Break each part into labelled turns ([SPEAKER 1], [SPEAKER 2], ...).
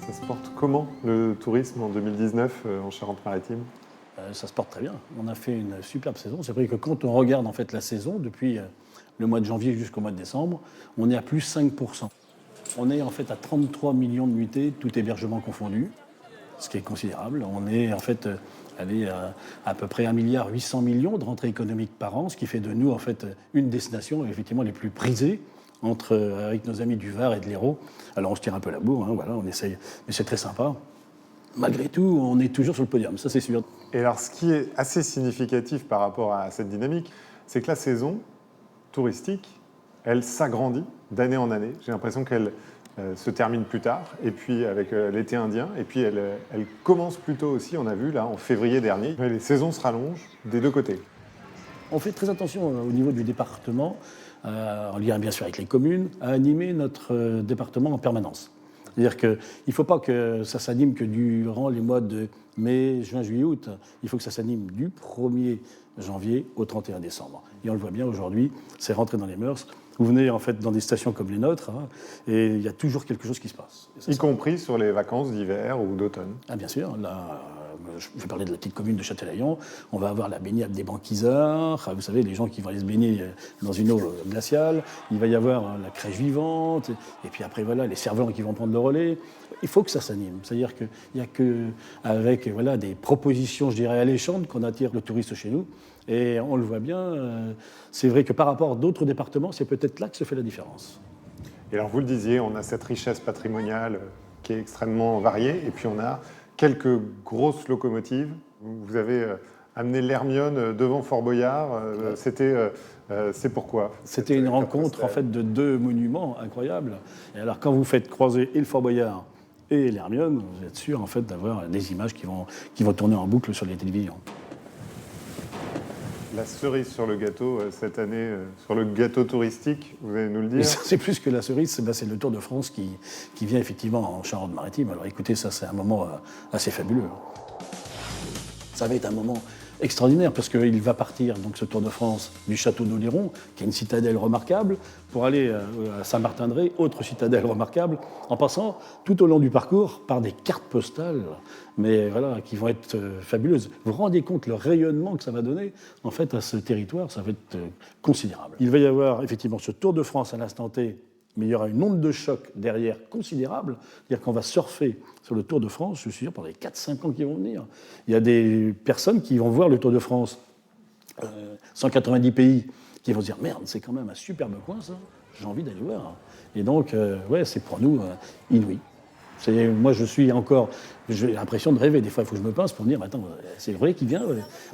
[SPEAKER 1] Ça se porte comment, le tourisme en 2019 en Charente-Maritime?
[SPEAKER 2] Ça se porte très bien. On a fait une superbe saison. C'est vrai que quand on regarde en fait la saison, depuis le mois de janvier jusqu'au mois de décembre, on est à plus 5%. On est en fait à 33 millions de nuitées, tout hébergement confondu, ce qui est considérable. On est en fait allé à peu près 1,8 milliard de rentrées économiques par an, ce qui fait de nous en fait une destination effectivement les plus prisées avec nos amis du Var et de l'Hérault. Alors on se tire un peu la bourre, hein, voilà, on essaye, mais c'est très sympa. Malgré tout, on est toujours sur le podium, ça c'est sûr.
[SPEAKER 1] Et alors, ce qui est assez significatif par rapport à cette dynamique, c'est que la saison touristique, elle s'agrandit d'année en année. J'ai l'impression qu'elle se termine plus tard, et puis avec l'été indien, et puis elle commence plus tôt aussi, on a vu là, en février dernier. Les saisons se rallongent des deux côtés.
[SPEAKER 2] On fait très attention au niveau du département, en lien bien sûr avec les communes, à animer notre département en permanence. C'est-à-dire qu'il ne faut pas que ça s'anime que durant les mois de mai, juin, juillet, août. Il faut que ça s'anime du 1er janvier au 31 décembre. Et on le voit bien aujourd'hui, c'est rentré dans les mœurs. Vous venez en fait dans des stations comme les nôtres, hein, et il y a toujours quelque chose qui se passe.
[SPEAKER 1] Y compris sur les vacances d'hiver ou d'automne.
[SPEAKER 2] Ah bien sûr, là, je vais parler de la petite commune de Châtelaillon. On va avoir la baignade des banquisards, vous savez, les gens qui vont aller se baigner dans une eau glaciale. Il va y avoir la crèche vivante, et puis après, voilà, les servants qui vont prendre le relais. Il faut que ça s'anime. C'est-à-dire qu'il n'y a qu'avec voilà, des propositions, je dirais, alléchantes qu'on attire le touriste chez nous. Et on le voit bien, c'est vrai que par rapport à d'autres départements, c'est peut-être là que se fait la différence.
[SPEAKER 1] Et alors, vous le disiez, on a cette richesse patrimoniale qui est extrêmement variée, et puis on a quelques grosses locomotives. Vous avez amené l'Hermione devant Fort Boyard. C'est pourquoi?
[SPEAKER 2] C'était une rencontre en fait de deux monuments incroyables. Et alors, quand vous faites croiser et le Fort Boyard et l'Hermione, vous êtes sûr en fait d'avoir des images qui vont tourner en boucle sur les télévisions.
[SPEAKER 1] La cerise sur le gâteau cette année, sur le gâteau touristique, vous allez nous le dire?
[SPEAKER 2] C'est plus que la cerise, c'est le Tour de France qui vient effectivement en Charente-Maritime. Alors écoutez, ça c'est un moment assez fabuleux. Ça va être un moment extraordinaire parce qu'il va partir, donc, ce Tour de France, du château d'Oléron, qui est une citadelle remarquable, pour aller à Saint-Martin-de-Ré, autre citadelle remarquable, en passant tout au long du parcours par des cartes postales, mais voilà, qui vont être fabuleuses. Vous vous rendez compte le rayonnement que ça va donner en fait à ce territoire, ça va être considérable. Il va y avoir effectivement ce Tour de France à l'instant T, mais il y aura une onde de choc derrière considérable, c'est-à-dire qu'on va surfer sur le Tour de France, je suis sûr, pendant les 4-5 ans qui vont venir. Il y a des personnes qui vont voir le Tour de France, 190 pays, qui vont se dire « Merde, c'est quand même un superbe coin, ça, j'ai envie d'aller voir ». Et donc, ouais, c'est pour nous inouï. Moi, j'ai l'impression de rêver. Des fois, il faut que je me pince pour me dire, attends, c'est vrai qu'il vient.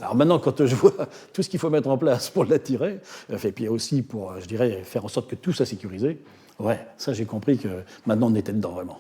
[SPEAKER 2] Alors maintenant, quand je vois tout ce qu'il faut mettre en place pour l'attirer, et puis aussi pour, je dirais, faire en sorte que tout soit sécurisé, ouais, ça, j'ai compris que maintenant, on était dedans, vraiment.